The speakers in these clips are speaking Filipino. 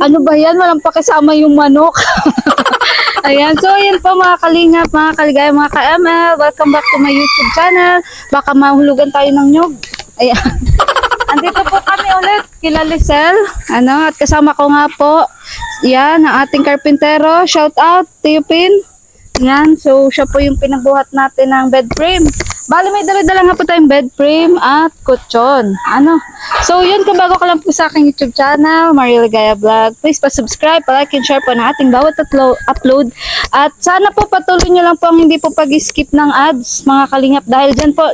Ano ba yan? Walang pakisama yung manok. Ayan, so ayan po mga kalingap, mga kaligaya, mga ka-ML. Welcome back to my YouTube channel. Baka mahulugan tayo ng nyog. Ayan. Andito po kami ulit kila Lisel. At kasama ko nga po, yan, ang ating karpintero. Shout out, Tiyupin. Yan, so siya po yung pinagbuhat natin ng bed frame. Bali may dala-dala nga po tayong bed frame at kutsyon. So yun, kung bago ka lang po sa aking YouTube channel, Maria Ligaya Vlog, please pa-subscribe, pa-like and share po na ating bawat upload. At sana po patuloy nyo lang po ang hindi po pag-skip ng ads, mga kalingap, dahil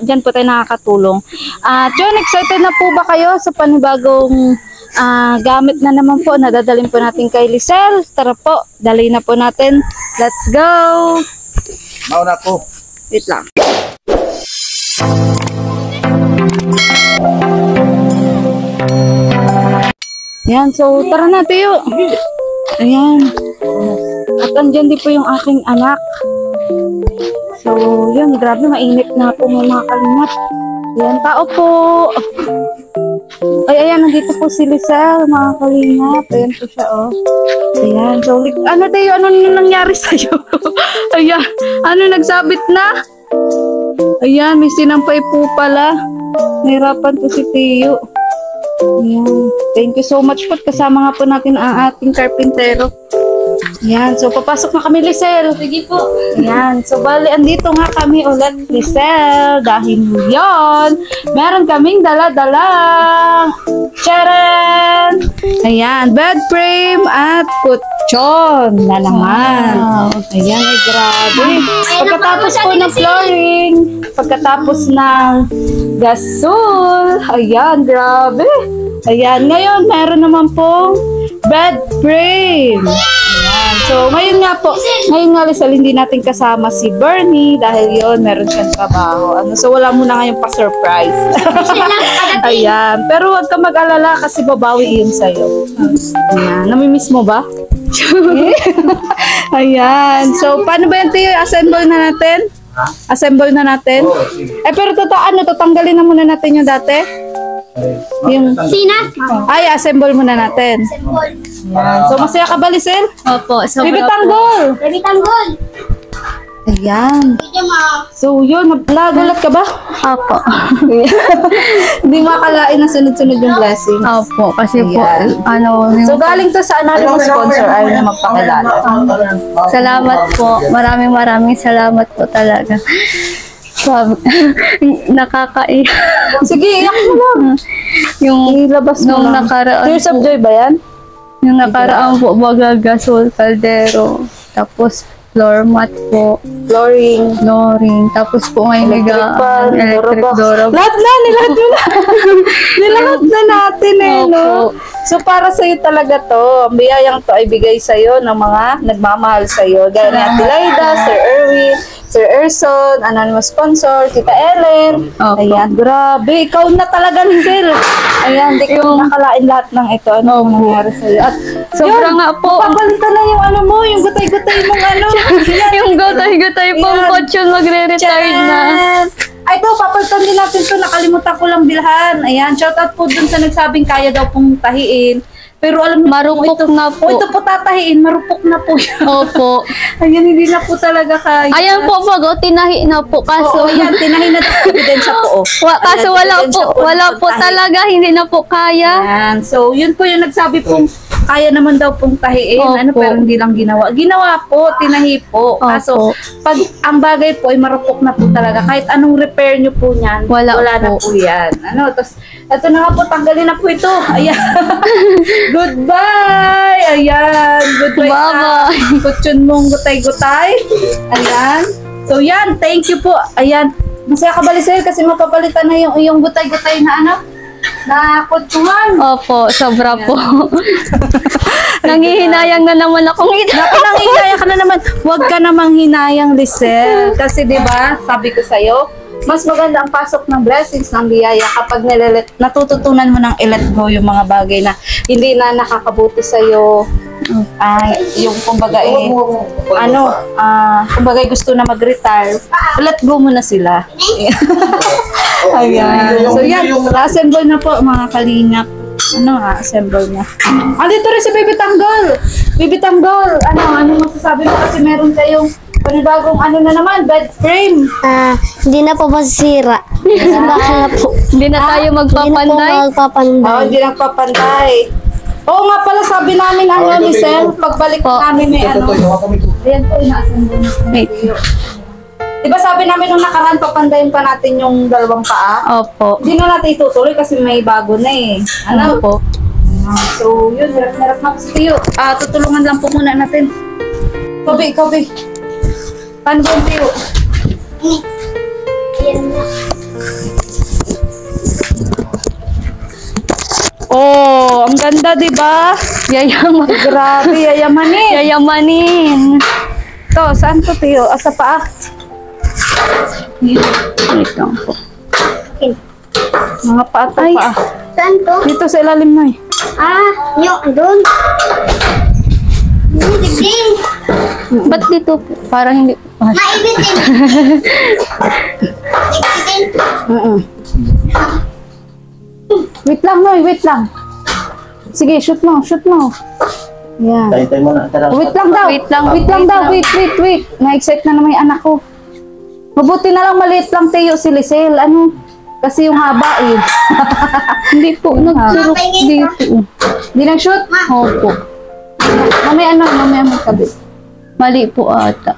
dyan po tayo nakakatulong. At yun, excited na po ba kayo sa panibagong gamit na naman po na dadalhin po natin kay Lisel? Tara po, dali na po natin. Let's go! Mauna po. Wait lang. Yan, so tara na tayo. Ayan. At andyan din po yung aking anak. So, yun, grabe, mainit na po mga kalingap. Ayan, tao po. Ay, ayan, nandito po si Lisel, mga kalingap. Ayan po siya, oh. Ayan, so, ano tayo, ano nangyari sa'yo? Ayan, ano nagsabit na? Ayan, may sinampay po pala. Nahirapan po si Tiyo. Ayan, thank you so much po. Kasama nga po natin ang ating karpintero. Ayan, so papasok na kami, Lisel. Sige po. Ayan, so bali, andito nga kami ulit, Lisel. Dahil yun, meron kaming dala-dalang charan! Ayan, bed frame at kutsyon na naman. Wow. Ayan, ay grabe. Pagkatapos po ng flooring, pagkatapos ng gasol, ayan, grabe. Ayan, ngayon, meron naman pong bed frame. Ayan. So, ngayon nga, Lisel, hindi natin kasama si Bernie dahil yun, meron siyang trabaho. So, wala muna ngayon pa-surprise. Ayan. Pero huwag ka mag-alala kasi babawi yun sa'yo. Ayan. Namimiss mo ba? Ayan. So, paano ba yan, Tiyo? Assemble na natin? Assemble na natin? Pero tatanggalin na muna natin yung dati? Yung ay, assemble muna natin. Ayan. So, masaya ka ba, Lisel? Opo. Baby tanggol! Baby tanggol! Ayan. So, yun. Nagulat ka ba? Opo. Hindi makakalain na sunod-sunod yung blessing. Opo. Kasi ayan. po, so, galing to sa anonymous sponsor. Ayaw na magpakilala. Salamat po. Maraming salamat po talaga. Nakakaiyak. Sige, iyak mo lang. Yung ilabas mo lang. Tears of joy ba yan? Yung nakaraan po, gasol, kaldero, tapos floor mat po. Flooring. Tapos po ngayon electric door. Lahat na, nilahat mo na. Nilahat na natin no? So, para sa'yo talaga to. Ang biyayang to ay bigay sa'yo ng mga nagmamahal sa'yo. Gaya ni Ate Laida, Sir Erwin, Sir Erson, anonymous sponsor, Tita Ellen. Ayan, grabe. Ikaw na talaga, Lisel. Ayan, di ko nakalain lahat ng ito. Ano nangyari sa'yo. At sobra nga po. Papalitan na yung ano mo, yung gutay-gutay mong ano. Yung gutay-gutay pong kutsyon magre-retire na. Ay, ito, papalitan din natin ito. Nakalimutan ko lang bilhan. Ayan, shoutout po dun sa nagsabing kaya daw pong tahiin. Pero alam mo, marupok na po. Ito po tatahiin, marupok na po yan. Opo. Ayan, hindi na po talaga kaya. Ayan po, tinahi na po. Kaso, ayan, tinahi na po. Ebidensya po. Kaso wala po talaga, hindi na po kaya. Ayan, so yun po yung nagsabi pong kaya naman daw pong tahiin, pero hindi lang ginawa. Ginawa po, tinahi po. Kaso, pag ang bagay po ay marupok na po talaga, kahit anong repair nyo po niyan, wala na po yan. Tapos, ito na nga po, tanggalin na po ito. Ayan. Goodbye! Ayan. Goodbye sa kutsyon mong gutay-gutay. Ayan. So, yan. Thank you po. Ayan. Masaya ka ba, Lisel? Kasi mapapalitan na yung gutay-gutay na na kutsuhan. Opo, sobra po. Nanghihinayang na naman akong ito. Nanghihinayang ka na naman. Huwag ka namang hinayang, Lisel. Kasi, di ba, sabi ko sa'yo, mas maganda ang pasok ng blessings, ng biyaya kapag natututunan mo ng i-let go yung mga bagay na hindi na nakakabuti sa'yo. Yung kumbaga kumbaga gusto na mag-retire, let go mo na sila. Ayan. So yan, assemble na po mga kalingap. Ano nga, assemble na. Andito rin si Baby Tanggol. Baby Tanggol, ano masasabi mo kasi meron kayong panibagong ano na naman, bed frame. Hindi na po masisira. Bakal na po. Hindi na tayo Hindi na po magpapanday. magpapanday. Hindi lang papantay. Oo nga pala, sabi namin ni Sel, pagbalik namin may ano. Ayan po, ina-assemble na. Wait. Diba sabi namin nung nakaraan, papandayin pa natin yung dalawang paa? Opo. Hindi na natin itutuloy kasi may bago na eh. Ano? Opo. So, yun, hirap na kasi Tiyo. Tutulungan lang po muna natin. Kabi. Paano ba yung Tiyo? Oh, ang ganda, di ba? Yayaman. Grabe, yayamanin. Yayamanin. To, saan to, Tiyo? Sa paa? Wait lang po. Mga paa to, paa. Saan to? Dito sa ilalim na eh. Yung doon. Din. Ba't dito po? Parang hindi. Maibit din. Wait lang, Noy, wait lang. Sige, shoot mo. Yan. Tayo mo na. Tara. Wait lang daw. Wait lang. Wait. Na-excite na naman yung anak ko. Mabuti na lang maliit lang Teo si Lisel. Ano? Kasi yung haba eh. Hindi po. Nagsurok dito. Hindi nag-shoot? Opo. Mamaya magkabit. Mali po ata.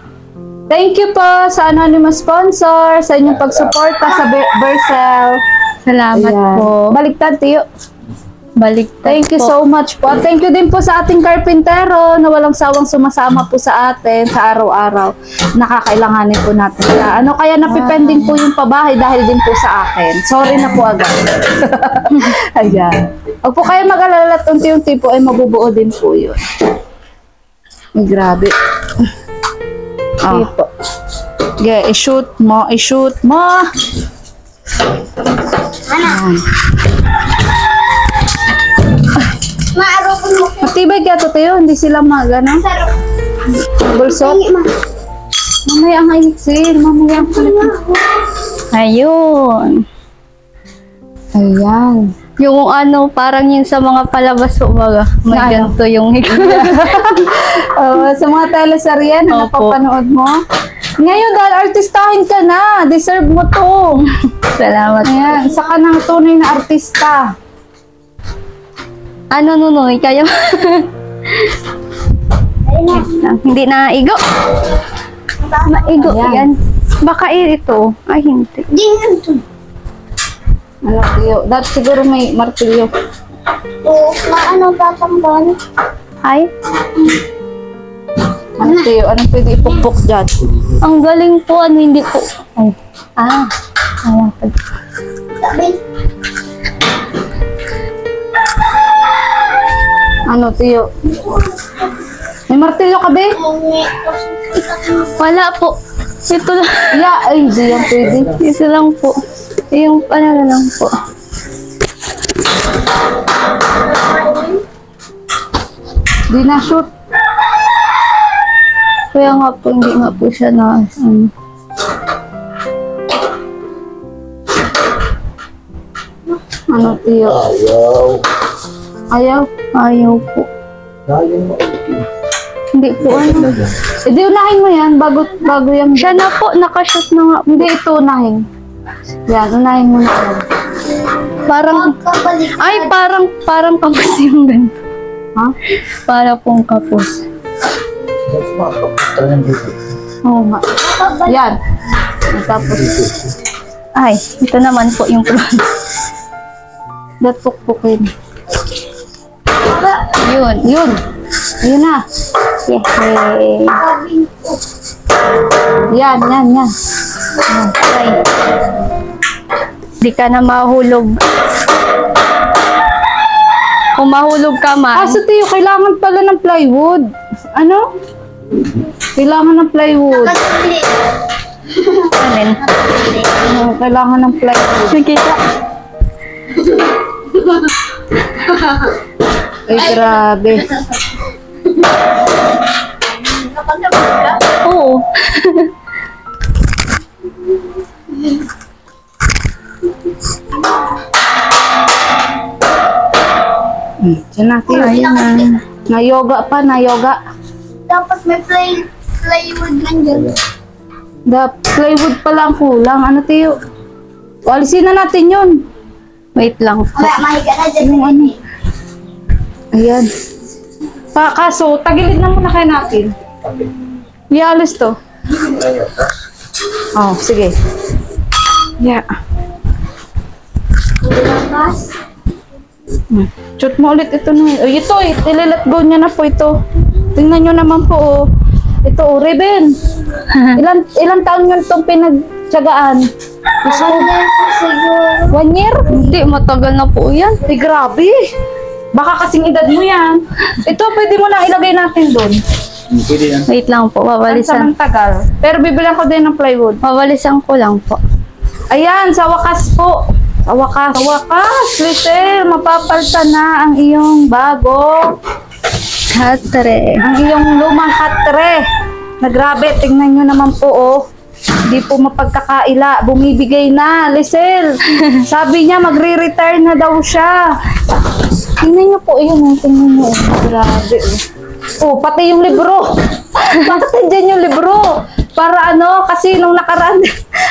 Thank you po sa anonymous sponsor, sa inyong pagsuporta sa Vercel. Salamat po. Baliktad, Teo. Baliktad Thank you po. so much po. At thank you din po sa ating karpintero na walang sawang sumasama po sa atin sa araw-araw. Nakakailanganin po natin. Kaya napipending po yung pabahay dahil din po sa akin. Sorry na po agad. Ayan. Huwag po kayo mag-alala at unti-unti po ay mabubuo din po yun. Ay, grabe. Sige po. Okay, i-shoot mo. Ayan. Maarapon mo. Matibay kaya to Teo, hindi sila magano. Bulsot. Mamaya ang iniksin, mamaya ang Ayun. Ayan. Yung ano, parang yun sa mga palabas po baga. May Ano? ganito yung Sa mga teleserye na Opo. napapanood mo. Ngayon, dahil artistahin ka na, deserve mo to. Salamat. Ayan, isa ka ng tunay na artista. Ano nunoy kayo? Hindi na igo. Maigo Ayan. yan. Baka ito. Ay, hindi. Ano, Teo? Dapat siguro may martilyo. Maano tatanggal? Ay, Ano, Teo? Anong pwede ipukpok dyan? ang galing po. Ano, hindi po. Ay. Ayan. Sabi. Ano, Teo? May martilyo ka, be? Wala po. Ito lang. Ay, di yan pwede. Ito lang po. Yung ano na lang po. Di na shoot. Kaya nga po, hindi nga po siya na Ano, Teo? Ayaw? ayaw po. Hindi po ano. Di unahin mo yan bago yan. Siya na po, nakashoot na nga. Hindi, ito unahin. Yan, unahin mo na yan. Parang, ay, parang kapos yung ganito. Ha? Para pong kapos. Oo nga. Yan. Tapos, Ay, ito naman po yung front. pukpukin. Yun. Yun. Ayun na. Yay. Yan. Ay. Di ka na mahulog. Kung mahulog ka man, So, Teo, kailangan pala ng plywood. Ano? Kailangan ng plywood. alin? Kailangan ng plywood. Nakita? Ay, grabe. Oo. Diyan natin. Ayun na. Na-yoga pa, na-yoga. Dapat may plywood man dyan. Plywood pa lang kulang. Ano tayo? Alisin na natin yun. Wait lang po. Mahiga na dyan. Yung ano. Ayan. Kaso, tagilid na muna kayo natin. Ialis to. Oh, sige. Yeah. Shoot mo ulit ito na. Ay, ito eh. Let go niya na po ito. Tingnan nyo naman po oh. Ito oh, Reben. Ilan taon nyo itong pinagtsagaan? Siguro. 1 year? Hindi, matagal na po yan. Ay, grabe. Baka kasing edad mo yan. Ito, pwede mo na ilagay natin doon. Pwede yan. Wait lang po, wawalisan. Tagal. Pero bibilang ko din ng plywood. Wawalisan ko lang po. Ayan, sa wakas po. Sa wakas. Sa wakas, Lisel, mapapalta na ang iyong bago. Hatre. Ang iyong lumang katre. Na grabe, tingnan nyo naman po, oh. Hindi po mapagkakaila. Bumibigay na, Lisel. Sabi niya, magre-retire na daw siya. Tingnan nyo po, yun, oh. Tingnan nyo, oh. Grabe, oh. Oh, pati yung libro. Bakit nandiyan yung libro? Para ano, kasi nung nakaraan,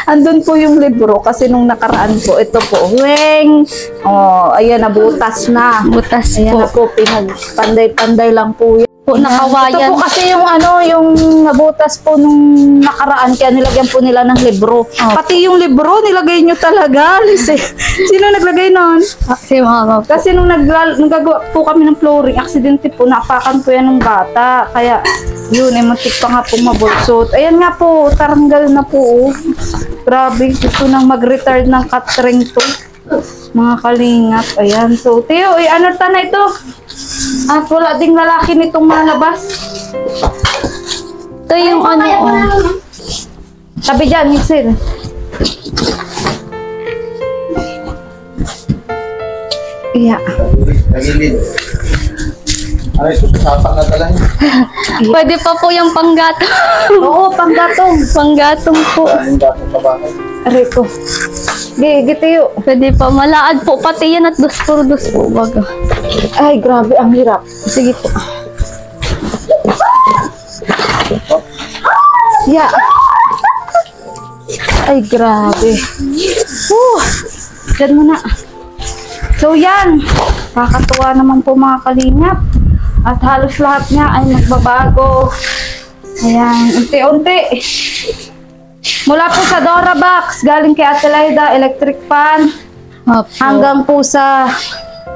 andun po yung libro. Kasi nung nakaraan po, ito po, huweng. Oh, ayan, nabutas na. Butas Ayan na po. po, pinagpanday-panday lang po yan. Po, nakawayan. Ito po kasi yung ano, yung nabutas po nung nakaraan, kaya nilagyan po nila ng libro. Pati yung libro, nilagay nyo talaga, Lise. Sino naglagay nun? Si mama po. Kasi nung naggagawa po kami ng flooring, aksidente po, naapakan po yan ng bata. Kaya, yun, muntik pa nga po mabulsot. Ayan nga po, taranggal na po. Oh. Grabe, gusto nang mag-retire ng catering to. Mga kalingap, ayan. So, Teo, ano ta na ito? At wala ding lalaki nitong malabas. Ito yung ano, oh. Sabi dyan, Mixel. Iya. Tagilid. Ano ito sa sapak na talaga? Pwede pa po yung panggatong. Oo, panggatong. Panggatong po. Ang dapat sa bahay. Ariko. Gitayo. Pwede pa. Malaad po. Pati yan at dos por dos po. Baga. Ay, grabe, ang hirap. Sige po. Yeah. Ay, grabe. Diyan mo na. So, yan. Kakatuwa naman po mga kalingap. At halos lahat niya ay magbabago. Ayan, unti-unti. Mula po sa Dora Box, galing kay Ate Laida, electric fan, Opo. hanggang po sa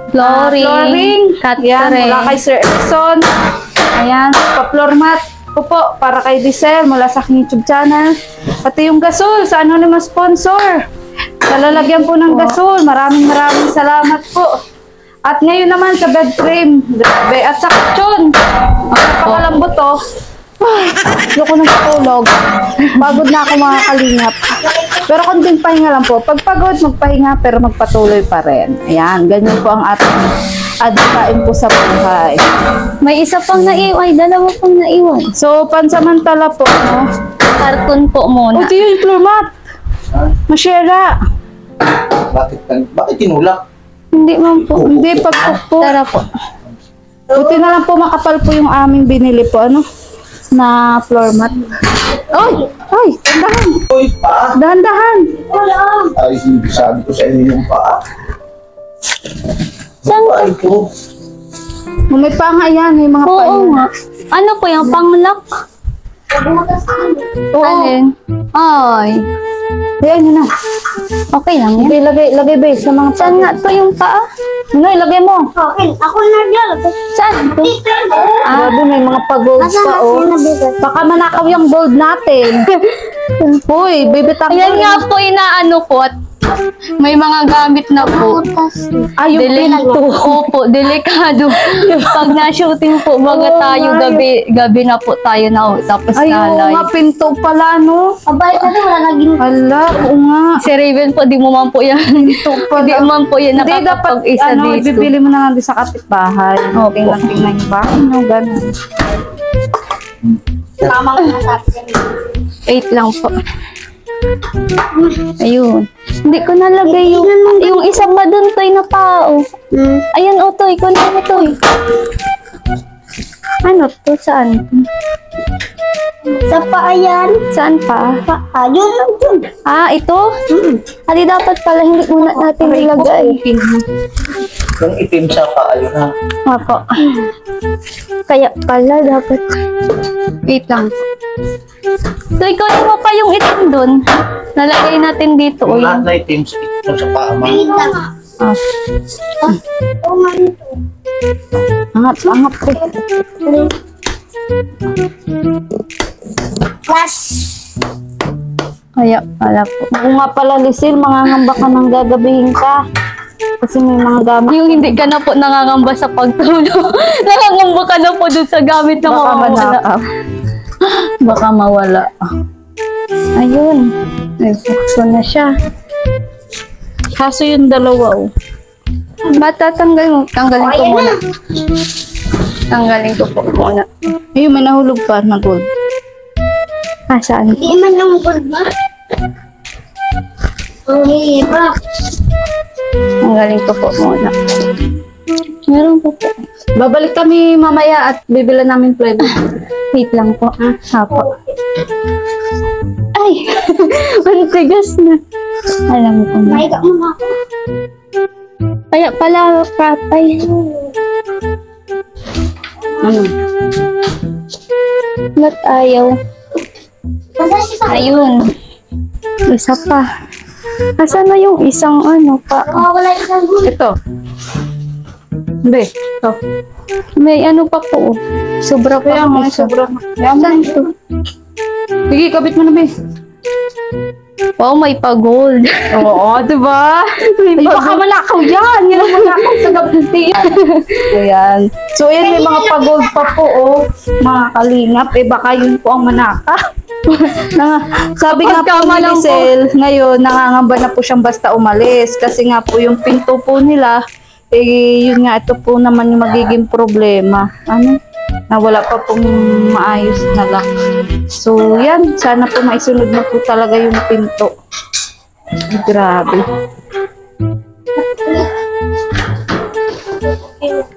flooring. Yan, mula kay Sir Erson. Ayan, pa-floor mat ko po para kay Diesel mula sa aking YouTube channel. Pati yung gasol sa anonymous sponsor. Sa lalagyan po ng gasol, maraming salamat po. At ngayon naman sa bed frame, grabe. At sa kutsyon, ang napakalambot to. Ay, ayoko nang tutulog. Pagod na ako mga kalingap. Pero konting pahinga lang po. Pag pagod, magpahinga pero magpatuloy pa rin. Ayan, ganyan po ang ating adikain po sa buhay. May isa pang naiwan. Dalawa pang naiwan. So, pansamantala po, no? Karton po O, muna. ito yung floor mat. Masyera. Bakit tinulak? Hindi man po. Hindi, pagpuk po. Tara po. Buti na lang po makapal po yung aming binili po, ano? Na floor mat. Ay! Ay! Dahan! Uy, paa! Dahan-dahan! Ay, hindi sabi ko sa inyo yung paa. Saan? Ay po. May pa nga yan, may mga pa Oo yan. nga. Ano po yung panglock? Oo. Alin? Ay. Ayan, yun na. Okay lang yan. Lagay ba sa mga Saan nga to yung paa? Ano, ilagay mo. Ako na dyan. Saan to? Grabe, may mga pa-golds pa, oh. Baka manakaw yung gold natin. Uy, bibitang Ayan nga po, inaano po. At may mga gamit na po. Ay, yung pinto. Opo, delikado. Pag na-shooting po, baga tayo, gabi na po tayo na. Tapos Ay, oo nalay. nga, pinto pala, no? Abay na wala naging. Hala, oo nga. Si Raven po, di mo man po yan. Pinto Di pala. man po yan Hindi, dapat, nakakapag-isa ano, dito. bibili mo na lang din sa kapitbahay. Opo. Tingnan yung bahay, no? Ganun. Tamang nasabi. Wait lang po. Ayun. Hindi ko nalagay yung isa pa dun, Toy, na pao. Ayun, o, Toy. Kunin mo, Toy. Ano to? Saan? Sa paa yan. Saan pa? Paa. Yun lang dun. Ah, ito? Hali, dapat pala hindi muna natin nilagay. Yung itim sa paa, yun ha. Apo. Kaya pala dapat. Wait lang. So, ikaw mo pa yung itim dun. Nalagay natin dito. O Yung lahat yun. na itim sa paa, ma. Ah. Angat, angat ko. Plus. Kaya pala po. Oo nga pala, Lisil, mangangamba ka ng gagabihin ka. Kasi may mga gamit. Yung hindi ka na po nangangamba sa pagtulog. Nangangamba ka na po dun sa gamit na Baka mawawala. manakaw. Baka mawala. Ayun. Ay, bukso na siya. Kaso yung dalawa, oh. Matatanggal mo. Tanggalin ko muna. Tanggalin ko po muna. Ayun, may nahulog pa na gold. Ah, saan? Di man lang gold ba? Ang hirap. Tanggalin ko po muna. Meron po po. Babalik kami mamaya at bibila namin flavor. Wait lang po. Apo. Ay! Ang tigas na. Alam ko na. Mahiga mo na ako. Kaya pala, patay. Ano? Ba't ayaw? Nasaan si Sara? Ayun. Isa pa. Asan na yung isang ano pa? Wala isang gold. Ito. Be, ito. May ano pa po. Sobra pa. Kaya mga isa. sobrang. Saan to? Sige, kabit mo na, be. Wow, may pa-gold. Oo, diba? Ay, baka manakaw yan. Yan ang manakaw sa gabi. Ayan. So, ayan, may mga pag-gold pa po, oh. Mga kalingap. Eh, baka yun po ang manakaw. Sabi nga po Kapag ni lang po. Lisel, ngayon, nangangamba na po siyang basta umalis. Kasi nga po, yung pinto po nila, eh, yun nga, ito po naman yung magiging problema. Ano? Na wala pa pong maayos na lock. So, yan. Sana po maisunod na po talaga yung pinto. Grabe.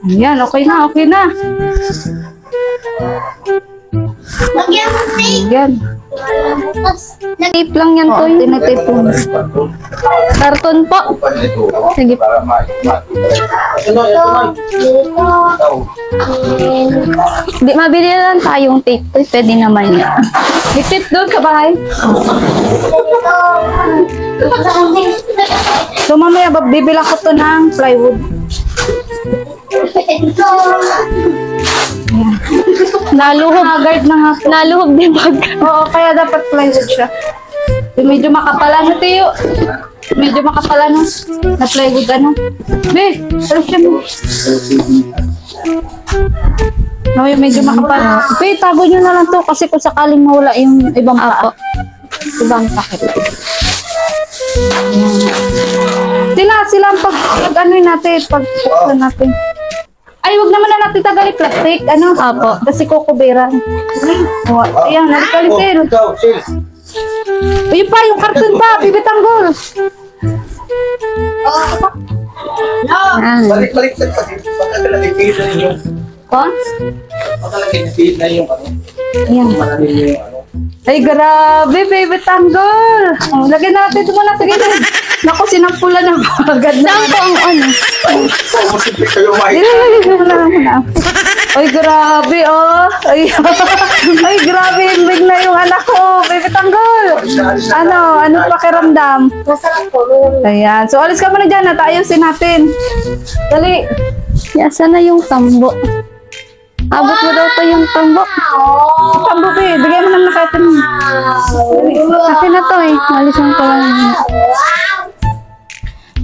Yan, okay na, okay na. Lagyan mo tape. Yan. Tapos, Tape lang yan, Oo, Toy. tinitake po. Karton po. Sige. Para ma-makita. Ito, Di, mabili lang tayong tape, Toy. Pwede naman yan. Ipit doon sa bahay. So, mamaya, bibila ko to ng plywood. Naluhog. Guard na nga po. Naluhog din bag. Oo, kaya dapat plywood siya. Medyo makapala na, Tiyo. Medyo makapala na. Na plywood, ano. Be, alas siya mo. No, yung medyo makapala. Be, tago nyo na lang to kasi kung sakaling mawala yung ibang paa. Ibang takip. Sila ang pag ano natin, pag natin. Ay, wag naman na natin tagali plastic. Ano? Apo. Kasi kukuberan. Oh, ayan, nagkalisir. Ikaw, Sil. Ayun pa, yung karton pa, bibitanggol. Yan. Balik-balik sa pati. Pagkakalagay na yung... Ha? Pagkalagay na yung ano. Ayan. Malalim yung ano. Ay, grabe, baby tanggol. Oh, lagyan natin ito muna sa gilid. Naku, sinampulan na agad na. Saan po ang ano? Posible kayo Muna. Ay, grabe, oh. Ay, ay grabe, imbig na yung anak ko. Baby tanggol. Ano pakiramdam? masarap po. Ayan. So, alis ka muna dyan at ayusin natin. Dali. Yasa na yung tambo. Abot mo daw to yung tambo. Tambo, be. Bigay mo ng nakita mo. Akin na to eh. Malisan ko lang.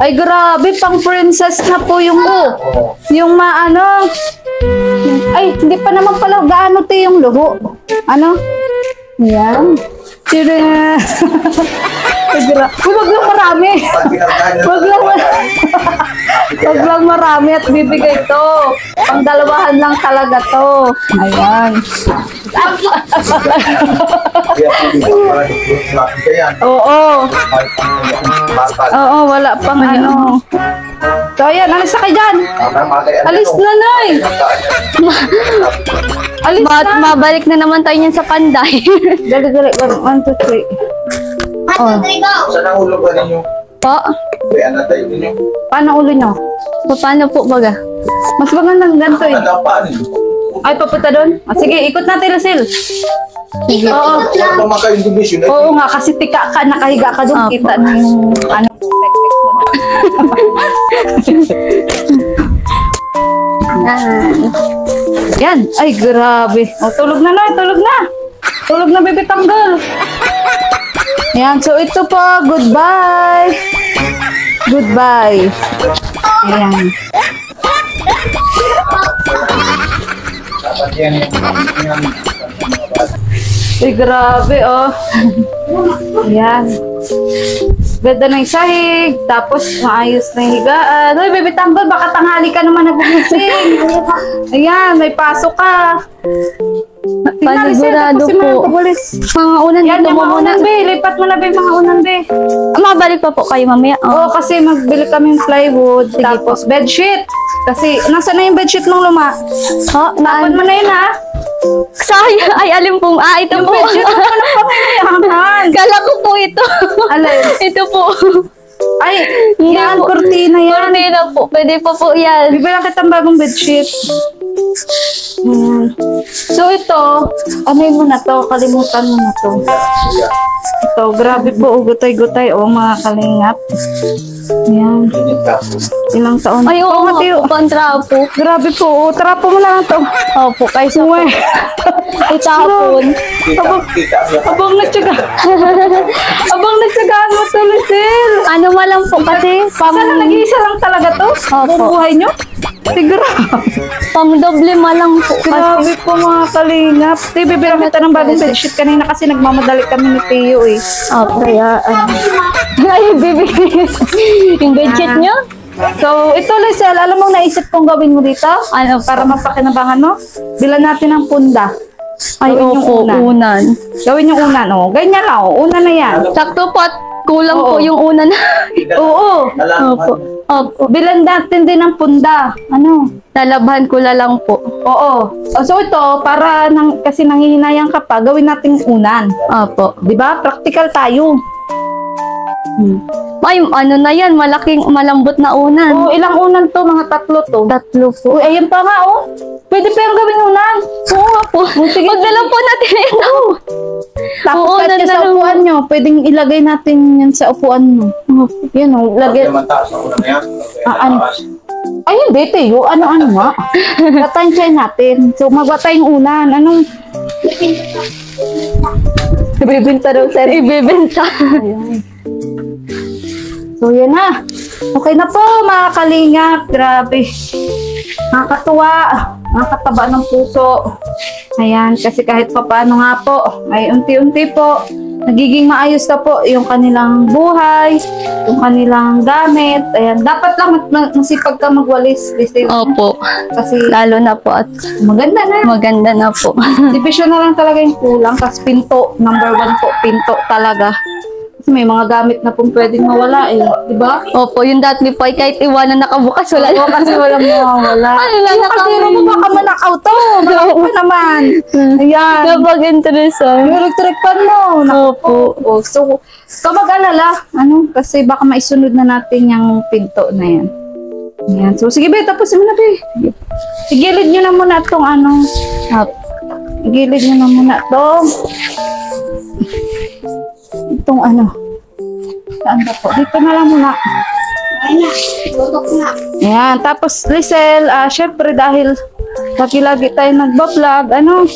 Ay, grabe, pang princess na po yung yung maano. Ay, hindi pa naman pala gaano to yung luho. Ano? Yan. Tira. Huwag lang marami. Pag pinarkahan niya, Wag lang Wag lang marami at bibigay to. Pang dalawahan lang talaga to. Ayan. Kaya, Oo. bata. Oo, wala pang ano. So, ayan. Alis na kayo dyan. Alis na, Nay. Alis na. Mabalik na naman tayo niyan sa Panday. Dali. 1, 2, 3. Oh. Saan ang ulo ba ninyo? Po, Kaya na tayo ninyo. Paano ulo nyo? paano po baga? Mas magandang ganito eh. Ano pa ninyo? Ay, papunta doon? Ah, sige, ikot natin, Russell. Oo. Huwag pa makayong division. Oo nga, kasi tika ka, nakahiga ka doon. Apo. Kita na yung ano, tek-tek mo. Yan. Ay, grabe. O, tulog na, Nay. Tulog na. Tulog na, baby tanggal. Yan. So, ito po. Goodbye. Goodbye. Ayan. Dapat yan yung Ay, grabe, oh. Ayan. Ganda ng sahig. Tapos, maayos na yung higaan. Uy, baby tanggol, baka tanghali ka naman nagugising. Ayan, may pasok ka. Panigurado po. Mga unan Yan, dito yung mo mga muna. unan, be. Lipat mo na, be, mga unan, be. Mabalik pa po kayo mamaya. Oo, kasi magbili kami ng plywood. Tapos, bedsheet. Kasi, nasa na yung bedsheet ng luma? Ha? Tapon mo na yun, ha? Sayang. Ay, alin pong. Ito Yung po. bedsheet, ano ka ng pangyayaman? Kala ko po ito. Alin? Ito po. Ay, Hindi yan, po. kurtina yan. Cortina po. Pwede pa po yan. Bibilang kitang bagong bedsheet. So ito, ano mo na to? Kalimutan mo na to. Ito, grabe po. Gutay-gutay. O, mga kalingap. Ayan. Ilang taon. Ay, oo nga Matiyo. po. Pantrapo. Grabe po. O, trapo mo na lang to. Opo, kaysa po. Uwe. Itapon. Abang nagtsaga. Abang nagtsagaan mo to, Lucille. Ano ma lang po kasi Sana nag-iisa lang talaga to? Opo. Buhay nyo? Siguro. pang doble ma lang po kasi. Grabe po mga kalingap. Tay, bibilang kita ng bagong bedsheet kanina kasi nagmamadali kami ni Teo eh. Opo. Kaya, Ay, baby. Yung bedsheet nyo? So, ito, Lizelle, alam mo naisip kong gawin mo dito? Ano Para mapakinabangan mo? Bilan natin ng punda. Ay, Gawin yung opo, unan. unan. Gawin yung unan, oh. Ganyan lang, oh. Una na yan. Sakto po at kulang Oo. po yung unan. Oo. Opo. Opo. Bilan natin din ng punda. Ano? Lalabhan ko na lang po. Oo. So, ito, para kasi nangihinayang ka pa, gawin natin unan. Opo. Di ba? Practical tayo. Ay, ano na yan, malaking, malambot na unan. Oh, ilang unan to? Mga 3 to. 3 po. Uy, ayan pa nga, oh. Pwede pa yung gawin unan. Oo nga po. Sige. Huwag na lang po natin ito. Tapos Oo, kahit unan sa na lang. upuan nyo, pwedeng ilagay natin yan sa upuan mo. Yan, oh. Lagay. Naman taas ang una na yan. Ano? Ay, hindi, Teo. Ano nga? Tatansyahin natin. So, magwatay yung unan. Anong? Ibibinta daw, sir. Ibebenta. So, yan na. Okay na po, mga kalingap. Grabe. Nakakatuwa. Nakakataba ng puso. Ayan, kasi kahit pa paano nga po, ay unti-unti po, nagiging maayos na po yung kanilang buhay, yung kanilang gamit. Ayan, dapat lang masipag ka magwalis. Opo. Kasi Lalo na po at maganda na. maganda na po. Division na lang talaga yung kulang. Tapos pinto, number 1 po, pinto talaga. Kasi may mga gamit na pong pwedeng mawala eh. Diba? Opo, yung dati po ay kahit iwanan nakabukas, wala Oo, kasi walang mawawala. Ano lang, Yung kaldero mo baka manakaw to. Malaki pa naman. Ayan. Napag-interesan. Yung electric fan mo. Opo. Oh, so, kamag-alala. Ano? Kasi baka maisunod na natin yung pinto na yan. Ayan. So, sige be, tapos mo na be. Igilid nyo na muna itong ano. Igilid nyo na muna itong ano. Saan ba po? Dito na lang muna. Ayan. Tapos, Lizelle, syempre dahil lagi-lagi tayo nagbablog, ano,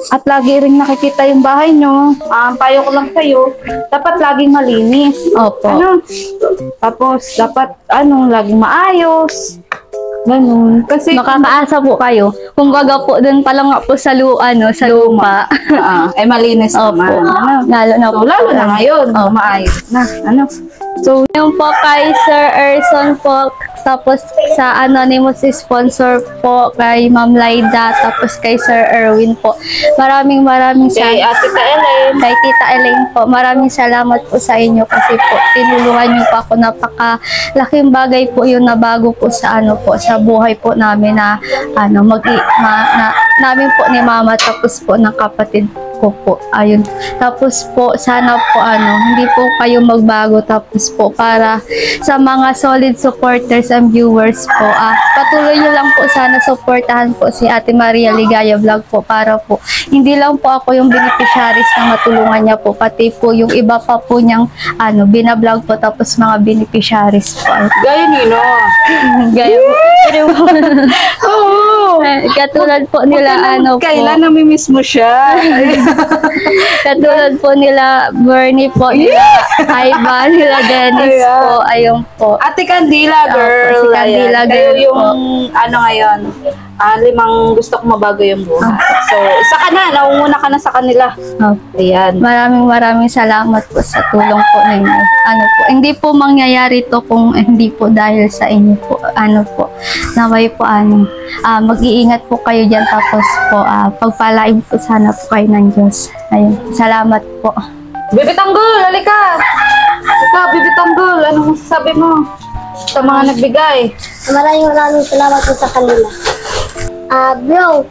at lagi rin nakikita yung bahay nyo, payo ko lang sa'yo, dapat laging malinis. Opo. Ano? Tapos, dapat, laging maayos. Ganun. Kasi Makakaasa po kayo. Kung baga po, dun pa lang nga po sa sa lupa. malinis Opo. naman. Ano? Lalo na So, po. lalo na ngayon, maayos na. Ano? So, Yung po kay Sir Erson po, tapos sa anonymous sponsor po kay Ma'am Laida, tapos kay Sir Erwin po. Maraming kay salamat. Ate Ellen, Kay Tita Elaine po, maraming salamat po sa inyo kasi po tinulungan niyo po ako. Napakalaking bagay po yung nabago po sa sa buhay po namin na namin po ni Mama tapos po ng kapatid ko po. Ayun. Tapos po sana po hindi po kayo magbago, tapos po para sa mga solid supporters and viewers po, patuloy niyo lang po sana suportahan po si Ate Maria Ligaya Vlog po, para po hindi lang po ako yung beneficiaries na matulungan niya po, pati po yung iba pa po niyang binablog po, tapos mga beneficiaries po. gaya nino. Gaya po. Oo. Katulad po nila Kailan namimiss mo siya? katulad po nila Bernie po, nila Aiba, nila Dennis Ayan. po, ayun po. Ate Candila, girl. Opo, si Candila, Ayan. Kayo girl yung, po. ngayon, 5 gusto ko mabago yung buhay. So, isa ka na, naunguna ka na sa kanila. Ayan. Maraming salamat po sa tulong po ninyo. Hindi po mangyayari to kung hindi po dahil sa inyo po. Naway po mag-iingat po kayo dyan, tapos po pagpalain po sana po kayo ng Diyos. Ayun, salamat po. Bibi Tanggol, halika! Ikaw, Bibi Tanggol, anong masasabi mo sa mga nagbigay? Maraming salamat po sa kanila. Bro,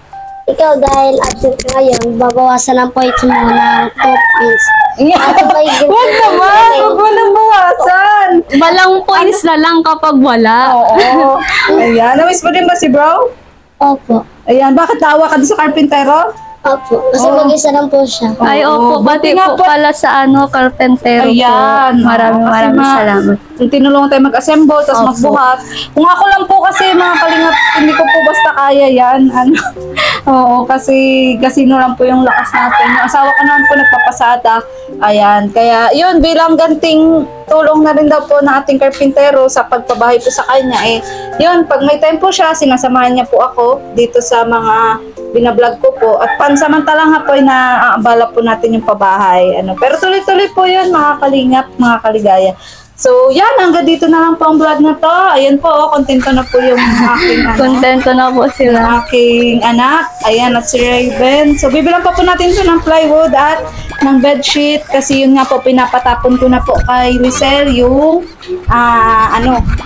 ikaw dahil absent ka ngayon, babawasan ang points mo ng 2 points. Huwag naman! Huwag mo nang bawasan! Walang points na lang kapag wala. Oo. Ayan. Namiss mo din ba si bro? Opo. Ayan. Bakit naawa ka doon sa karpintero? Opo. Kasi Oo. mag-isa lang po siya. Ay, opo, pati Buti nga po pala sa karpentero Ayan. po. Maraming salamat. Yung tinulungan tayo mag-assemble, tapos Opo. magbuhat. Kung ako lang po kasi mga kalingap, hindi ko po basta kaya yan. Oo, kasi kasino lang po yung lakas natin. Yung asawa ko naman po nagpapasada. Ayan, kaya yun, bilang ganting tulong na rin daw po ng ating karpintero sa pagpabahay po sa kanya. Yun, pag may time po siya, sinasamahan niya po ako dito sa mga binablog ko po. At pansamantalang nga po ay naaabala po natin yung pabahay. Pero tuloy-tuloy po yun, mga kalingap, mga kaligaya. So, yan, hanggang dito na lang po ang vlog na to. Ayan po, kontento na po yung aking Kontento na po sila. aking anak. Ayan, at si Raven. So, bibilang pa po natin ito ng plywood at ng bedsheet. Kasi yun nga po, pinapatapon ko na po kay Lisel yung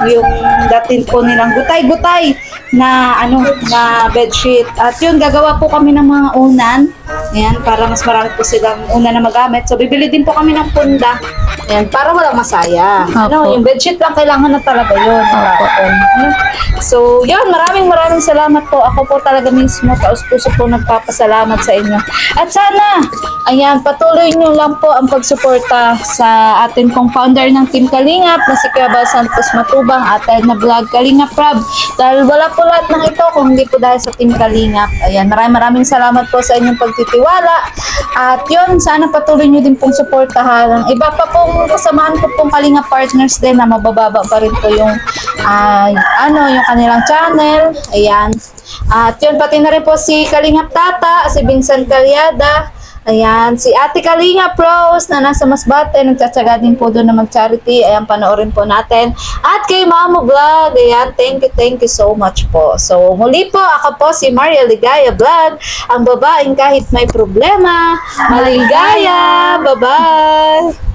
yung datin po nilang gutay-gutay na na bedsheet. At yun, gagawa po kami ng mga unan. Ayan, para mas marami po silang unan na magamit. So, bibili din po kami ng punda. Ayan, para walang masaya. Opo. Yung bedsheet lang kailangan na talaga yun. So, yun, maraming salamat po. Ako po talaga mismo, taos-puso po nagpapasalamat sa inyo. At sana, ayan, patuloy nyo lang po ang pagsuporta sa atin pong founder ng Team Kalingap na si Kuya Bal Santos Matubang at na vlog Kalingap Rab. Dahil wala po lahat ng ito kung hindi po dahil sa Team Kalingap. Ayan, maraming salamat po sa inyong pagtitiwala. At yun, sana patuloy nyo din pong suportahan. Ang iba pa pong kasamaan ko pong Kalingap partners din na mabababa pa rin po yung yung kanilang channel. Ayan. At yun, pati na rin po si Kalingap Tata, si Vincent Calyada. Ayan, si Ate Kalingap Rose na nasa Masbate, nagtsatsaga din po doon na mag-charity. Ayan, panoorin po natin. At kay Mama Vlog, ayan, thank you so much po. So, muli po, ako po si Maria Ligaya Vlog, ang babaeng kahit may problema, maligaya. Bye-bye!